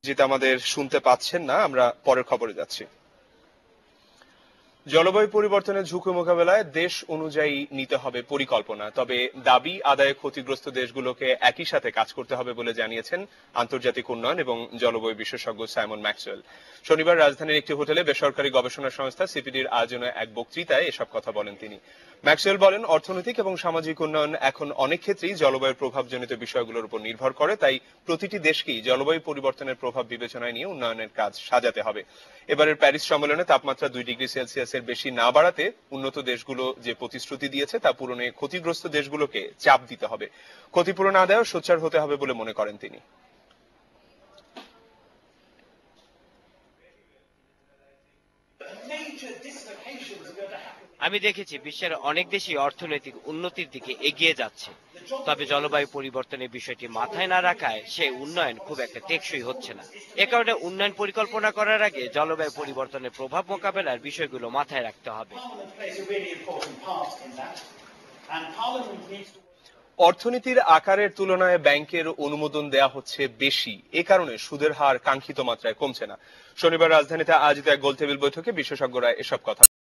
যেটা আমাদের শুনতে পাচ্ছেন না, আমরা পরের খবরে যাচ্ছি। জলবায়ু পরিবর্তনের ঝুঁকি মোকাবেলায় দেশ অনুযায়ী নিতে হবে পরিকল্পনা, তবে দাবি আদায়ে ক্ষতিগ্রস্ত দেশগুলোকে একই সাথে কাজ করতে হবে বলে জানিয়েছেন আন্তর্জাতিক উন্নয়ন এবং জলবায়ু বিশেষজ্ঞ সাইমন ম্যাক্সওয়েল। শনিবার রাজধানীর একটি হোটেলে বেসরকারি গবেষণা সংস্থা সিপিডির আয়োজনে এক বক্তৃতায় এসব কথা বলেন তিনি। ম্যাক্সওয়েল বলেন, অর্থনৈতিক এবং সামাজিক উন্নয়ন এখন অনেক ক্ষেত্রেই জলবায়ুর প্রভাবজনিত বিষয়গুলোর উপর নির্ভর করে, তাই প্রতিটি দেশকেই জলবায়ু পরিবর্তনের প্রভাব বিবেচনায় নিয়ে উন্নয়নের কাজ সাজাতে হবে। এবারের প্যারিস সম্মেলনে তাপমাত্রা 2 ডিগ্রি সেলসিয়াসের বেশি না বাড়াতে উন্নত দেশগুলো যে প্রতিশ্রুতি দিয়েছে তা পূরণে ক্ষতিগ্রস্ত দেশগুলোকে চাপ দিতে হবে। ক্ষতিপূরণ আদায়েও সোচ্চার হতে হবে বলে মনে করেন তিনি। আমি দেখেছি বিশ্বের অনেক দেশই অর্থনৈতিক উন্নতির দিকে এগিয়ে যাচ্ছে, তবে জলবায়ু পরিবর্তনের বিষয়টি মাথায় না রাখায় সে উন্নয়ন খুব একটা টেকসই হচ্ছে না। এ কারণে উন্নয়ন পরিকল্পনা করার আগে জলবায়ু পরিবর্তনের প্রভাব মোকাবেলার বিষয়গুলো মাথায় রাখতে হবে। অর্থনীতির আকারের তুলনায় ব্যাংকের অনুমোদন দেয়া হচ্ছে বেশি, এ কারণে সুদের হার কাঙ্ক্ষিত মাত্রায় কমছে না। শনিবার রাজধানীতে আয়োজিত এক গোলটেবিল বৈঠকে বিশেষজ্ঞরা এসব কথা